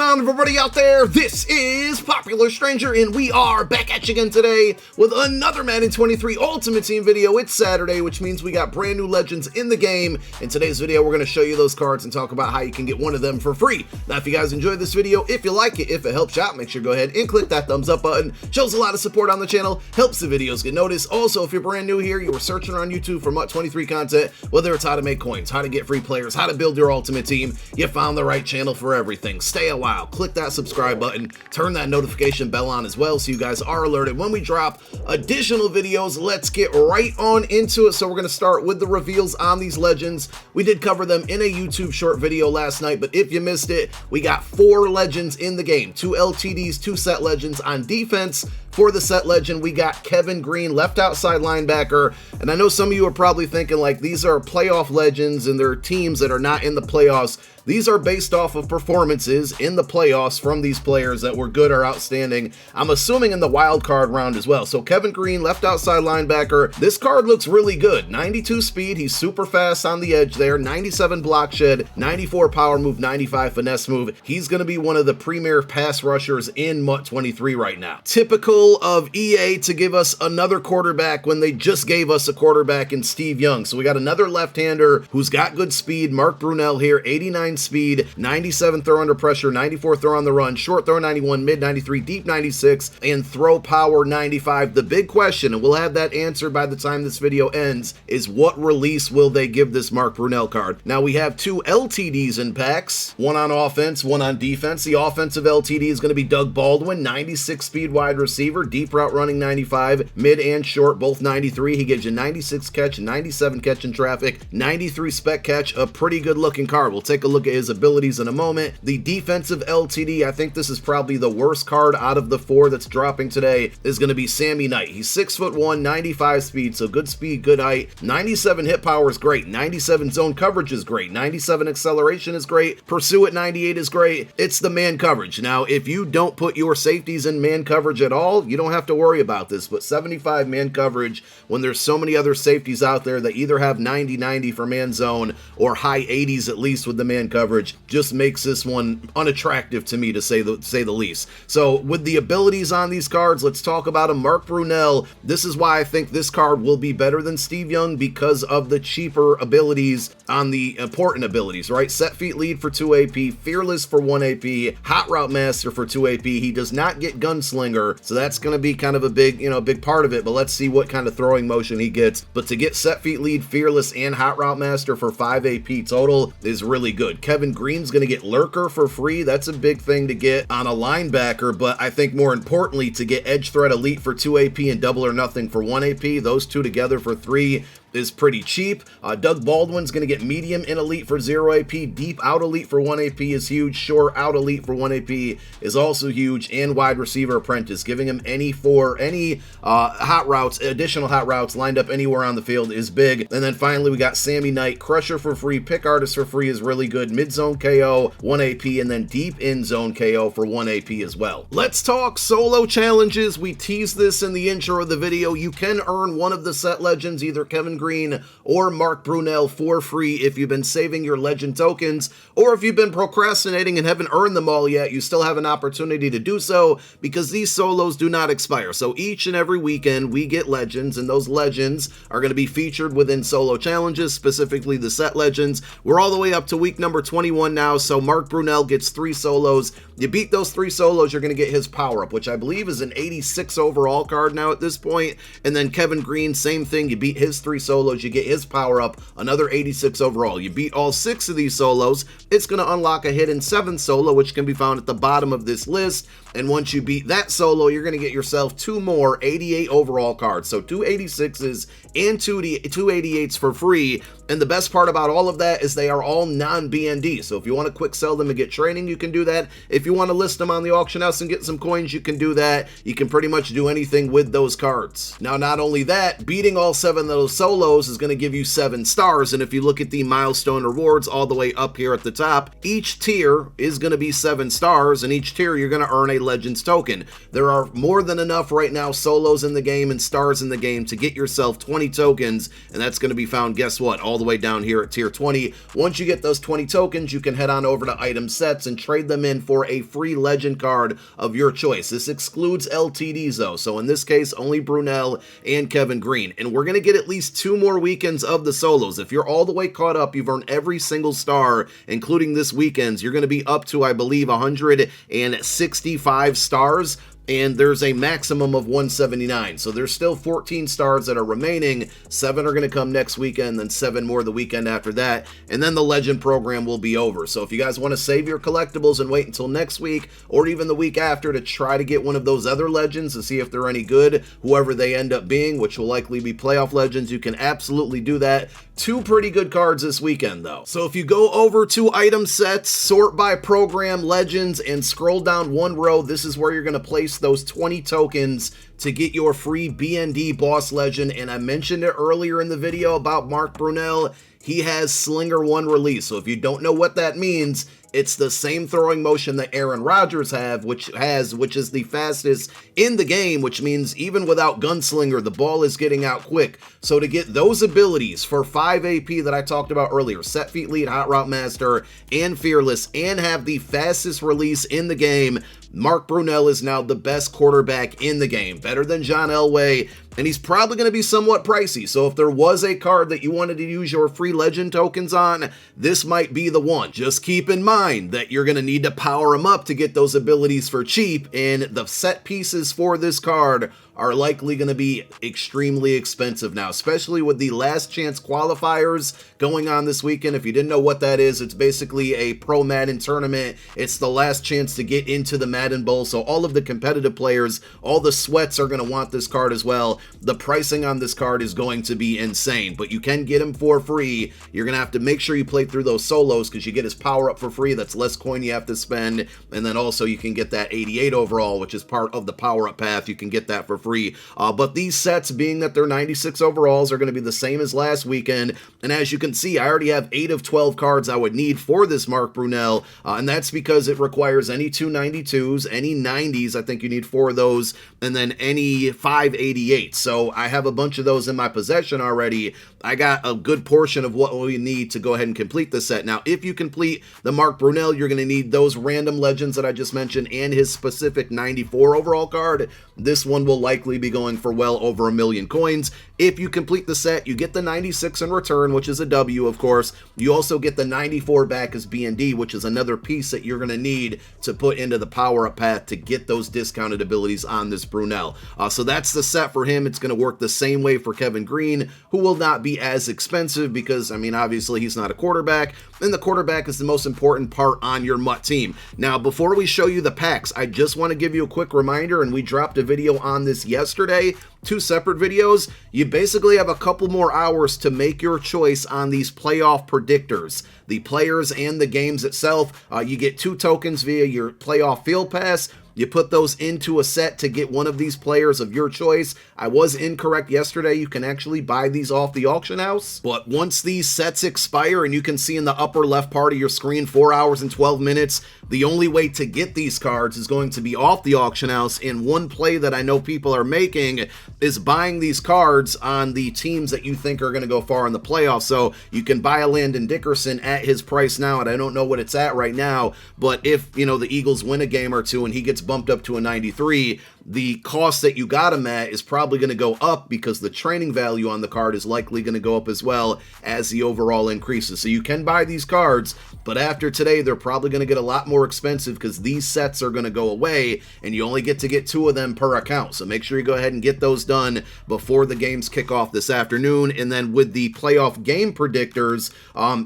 on, everybody out there? This is Popular Stranger, and we are back at you again today with another Madden 23 Ultimate Team video. It's Saturday, which means we got brand new legends in the game. In today's video, we're going to show you those cards and talk about how you can get one of them for free. Now, if you guys enjoyed this video, if you like it, if it helps you out, make sure to go ahead and click that thumbs up button. Shows a lot of support on the channel, helps the videos get noticed. Also, if you're brand new here, you were searching around YouTube for MUT 23 content, whether it's how to make coins, how to get free players, how to build your ultimate team, you found the right channel for everything. Stay a while, click that subscribe button, turn that notification bell on as well so you guys are alerted when we drop additional videos. Let's get right on into it. So we're going to start with the reveals on these legends. We did cover them in a YouTube short video last night, but if you missed it, we got 4 legends in the game, 2 LTDs, 2 set legends. On defense, for the set legend, we got Kevin Green, left outside linebacker. And I know some of you are probably thinking like these are playoff legends and they're teams that are not in the playoffs. These are based off of performances in the playoffs from these players that were good or outstanding. I'm assuming in the wild card round as well. So Kevin Green, left outside linebacker. This card looks really good. 92 speed. He's super fast on the edge there. 97 block shed, 94 power move, 95 finesse move. He's going to be one of the premier pass rushers in MUT 23 right now. Typical of EA to give us another quarterback when they just gave us a quarterback in Steve Young. So we got another left-hander who's got good speed. Mark Brunell here, 89 speed, 97 throw under pressure, 94 throw on the run, short throw 91, mid 93, deep 96, and throw power 95. The big question, and we'll have that answered by the time this video ends, is what release will they give this Mark Brunell card? Now we have 2 LTDs in packs, one on offense, one on defense. The offensive LTD is going to be Doug Baldwin, 96 speed wide receiver, deep route running 95, mid and short both 93. He gives you 96 catch, 97 catch in traffic, 93 spec catch, a pretty good looking card. We'll take a look at his abilities in a moment. The defensive LTD, I think this is probably the worst card out of the 4 that's dropping today, is going to be Sammy Knight. He's 6'1", 95 speed, so good speed, good height. 97 hit power is great. 97 zone coverage is great. 97 acceleration is great. Pursue at 98 is great. It's the man coverage. Now, if you don't put your safeties in man coverage at all, you don't have to worry about this, but 75 man coverage when there's so many other safeties out there that either have 90-90 for man zone or high 80s at least with the man coverage, just makes this one unattractive to me, to say the least. So with the abilities on these cards, let's talk about him. Mark Brunell, this is why I think this card will be better than Steve Young, because of the cheaper abilities on the important abilities, right? Set feet lead for 2 AP, fearless for 1 AP, hot route master for 2 AP. He does not get gunslinger, so that's going to be kind of a big, big part of it, but let's see what kind of throwing motion he gets. But to get set feet lead, fearless, and hot route master for 5 AP total is really good. Kevin Green's going to get lurker for free. That's a big thing to get on a linebacker, but I think more importantly, to get edge threat elite for 2 AP and double or nothing for 1 AP, those two together for 3 is pretty cheap. Doug Baldwin's going to get medium in elite for 0 AP, deep out elite for 1 AP is huge, short out elite for 1 AP is also huge, and wide receiver apprentice, giving him any hot routes, additional hot routes lined up anywhere on the field is big. And then finally we got Sammy Knight, crusher for free, pick artist for free is really good, mid zone KO 1 AP, and then deep in zone KO for 1 AP as well. Let's talk solo challenges. We teased this in the intro of the video. You can earn one of the set legends, either Kevin Green or Mark Brunell, for free if you've been saving your legend tokens, or if you've been procrastinating and haven't earned them all yet, you still have an opportunity to do so, because these solos do not expire. So each and every weekend we get legends, and those legends are going to be featured within solo challenges, specifically the set legends. We're all the way up to week number 21 now, so Mark Brunell gets 3 solos. You beat those 3 solos, you're going to get his power up, which I believe is an 86 overall card now at this point. And then Kevin Green, same thing, you beat his 3 solos, you get his power up, another 86 overall. You beat all 6 of these solos, it's going to unlock a hidden 7th solo, which can be found at the bottom of this list. And once you beat that solo, you're going to get yourself 2 more 88 overall cards. So 2 86s and 2 88s for free. And the best part about all of that is they are all non-BND. So if you want to quick sell them and get training, you can do that. If you want to list them on the auction house and get some coins, you can do that. You can pretty much do anything with those cards. Now, not only that, beating all 7 of those solos is going to give you 7 stars. And if you look at the milestone rewards all the way up here at the top, each tier is going to be 7 stars, and each tier you're going to earn a Legends token. There are more than enough right now solos in the game and stars in the game to get yourself 20 tokens, and that's going to be found, guess what, all all the way down here at tier 20. Once you get those 20 tokens, you can head on over to item sets and trade them in for a free legend card of your choice. This excludes LTDs though, so in this case, only Brunell and Kevin Green. And we're going to get at least 2 more weekends of the solos. If you're all the way caught up, you've earned every single star, including this weekend's, you're going to be up to, I believe, 165 stars. And there's a maximum of 179. So there's still 14 stars that are remaining. 7 are going to come next weekend, then 7 more the weekend after that. And then the legend program will be over. So if you guys want to save your collectibles and wait until next week or even the week after to try to get one of those other legends to see if they're any good, whoever they end up being, which will likely be playoff legends, you can absolutely do that. 2 pretty good cards this weekend though. So if you go over to item sets, sort by program, legends, and scroll down 1 row, this is where you're going to place those 20 tokens to get your free BND boss legend. And I mentioned it earlier in the video about Mark Brunell. He has Slinger 1 release. So if you don't know what that means, it's the same throwing motion that Aaron Rodgers which is the fastest in the game, which means even without Gunslinger, the ball is getting out quick. So to get those abilities for 5 AP that I talked about earlier, Set Feet Lead, Hot Route Master, and Fearless, and have the fastest release in the game, Mark Brunell is now the best quarterback in the game, better than John Elway, and he's probably going to be somewhat pricey. So if there was a card that you wanted to use your free legend tokens on, this might be the one. Just keep in mind that you're going to need to power him up to get those abilities for cheap, and the set pieces for this card are likely going to be extremely expensive now, especially with the last chance qualifiers going on this weekend. If you didn't know what that is, it's basically a pro Madden tournament. It's the last chance to get into the Madden Bowl, so all of the competitive players, all the sweats are going to want this card as well. The pricing on this card is going to be insane, but you can get him for free. You're going to have to make sure you play through those solos because you get his power up for free. That's less coin you have to spend, and then also you can get that 88 overall, which is part of the power up path. You can get that for free. But these sets, being that they're 96 overalls, are going to be the same as last weekend. And as you can see, I already have 8 of 12 cards I would need for this Mark Brunell, and that's because it requires any 292s, any 90s, I think you need 4 of those, and then any 588s. So I have a bunch of those in my possession already. I got a good portion of what we need to go ahead and complete the set. Now, if you complete the Mark Brunell, you're going to need those random legends that I just mentioned and his specific 94 overall card. This one will likely be going for well over 1 million coins. If you complete the set, you get the 96 in return, which is a W, of course. You also get the 94 back as BND, which is another piece that you're going to need to put into the power-up path to get those discounted abilities on this Brunell. So that's the set for him. It's going to work the same way for Kevin Green, who will not be as expensive because, I mean, obviously he's not a quarterback, and the quarterback is the most important part on your MUT team. Now, before we show you the packs, I just want to give you a quick reminder, and we dropped a video on this yesterday, 2 separate videos. You basically have a couple more hours to make your choice on these playoff predictors, the players and the games itself. You get 2 tokens via your playoff field pass. You put those into a set to get one of these players of your choice. I was incorrect yesterday. You can actually buy these off the auction house. But once these sets expire, and you can see in the upper left part of your screen, 4 hours and 12 minutes, the only way to get these cards is going to be off the auction house. And one play that I know people are making is buying these cards on the teams that you think are going to go far in the playoffs. So you can buy a Landon Dickerson at his price now, and I don't know what it's at right now, but if, you know, the Eagles win a game or two and he gets bumped up to a 93, the cost that you got him at is probably going to go up because the training value on the card is likely going to go up as well as the overall increases. So you can buy these cards, but after today, they're probably going to get a lot more expensive because these sets are going to go away and you only get to get 2 of them per account. So make sure you go ahead and get those done before the games kick off this afternoon. And then with the playoff game predictors,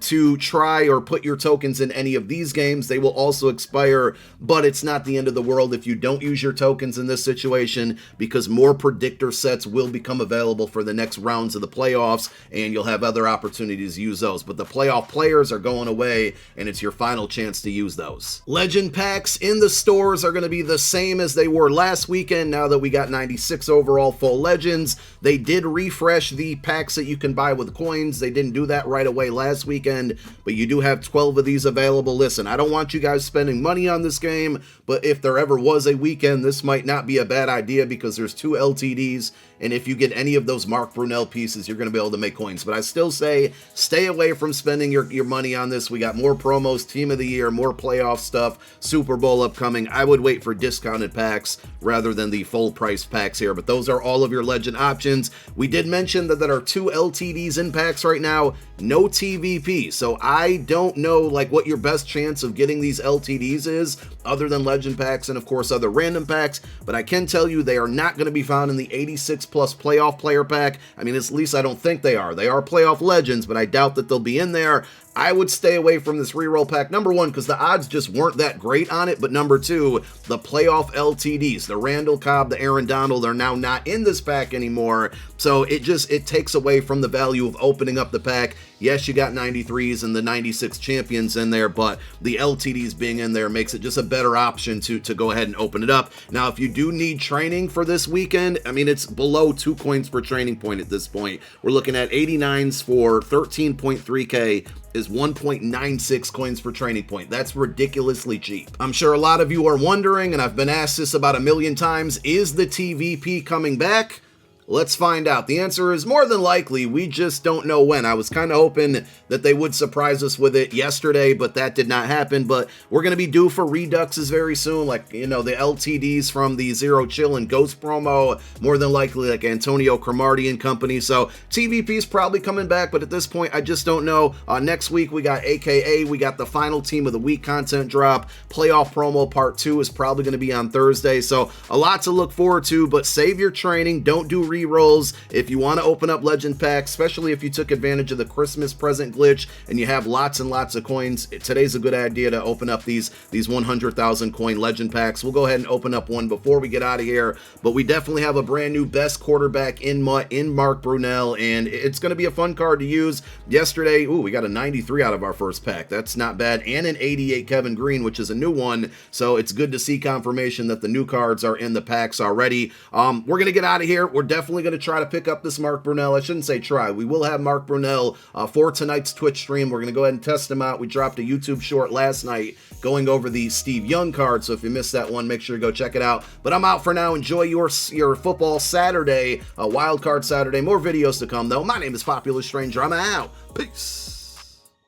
to try or put your tokens in any of these games, they will also expire, but it's not the end of the world if you don't use your tokens in this situation, because more predictor sets will become available for the next rounds of the playoffs and you'll have other opportunities to use those. But the playoff players are going away and it's your final chance to use those. Legend packs in the stores are going to be the same as they were last weekend now that we got 96 overall full legends. They did refresh the packs that you can buy with coins. They didn't do that right away last weekend, but you do have 12 of these available. Listen, I don't want you guys spending money on this game, but if there ever was a weekend, this might not be be a bad idea because there's 2 LTDs, and if you get any of those Mark Brunell pieces, you're going to be able to make coins. But I still say stay away from spending your money on this. We got more promos, Team of the Year, more playoff stuff, Super Bowl upcoming. I would wait for discounted packs rather than the full price packs here. But those are all of your legend options. We did mention that there are 2 LTDs in packs right now, no TVP. So I don't know like what your best chance of getting these LTDs is other than legend packs and of course other random packs. But I can tell you they are not going to be found in the 86 plus playoff player pack. I mean, at least I don't think they are. They are playoff legends, but I doubt that they'll be in there. I would stay away from this reroll pack, number 1, because the odds just weren't that great on it, but number 2, the playoff LTDs, the Randall Cobb, the Aaron Donald, are now not in this pack anymore, so it takes away from the value of opening up the pack. Yes, you got 93s and the 96 champions in there, but the LTDs being in there makes it just a better option to go ahead and open it up. Now, if you do need training for this weekend, I mean, it's below 2 coins per training point at this point. We're looking at 89s for 13.3K is 1.96 coins per training point. That's ridiculously cheap. I'm sure a lot of you are wondering, and I've been asked this about a million times, is the TVP coming back? Let's find out. The answer is more than likely. We just don't know when. I was kind of hoping that they would surprise us with it yesterday, but that did not happen. But we're going to be due for Reduxes very soon, like, you know, the LTDs from the Zero Chill and Ghost promo, more than likely like Antonio Cromartie and company. So TVP is probably coming back, but at this point, I just don't know. Next week, we got AKA, we got the final Team of the Week content drop. Playoff promo part 2 is probably going to be on Thursday. So a lot to look forward to, but save your training. Don't do rolls if you want to open up legend packs, especially if you took advantage of the Christmas present glitch and you have lots and lots of coins. Today's a good idea to open up these 100,000 coin legend packs. We'll go ahead and open up one before we get out of here, but we definitely have a brand new best quarterback in MUT in Mark Brunell, and it's going to be a fun card to use. Yesterday, we got a 93 out of our first pack. That's not bad, and an 88 Kevin Green, which is a new one, so it's good to see confirmation that the new cards are in the packs already. We're going to get out of here. We're definitely going to try to pick up this Mark Brunell. I shouldn't say try. We will have Mark Brunell for tonight's Twitch stream. We're going to go ahead and test him out. We dropped a YouTube short last night going over the Steve Young card, so if you missed that one, make sure to go check it out. But I'm out for now. Enjoy your football Saturday, wild card Saturday. More videos to come, though. My name is Popular Stranger. I'm out. Peace.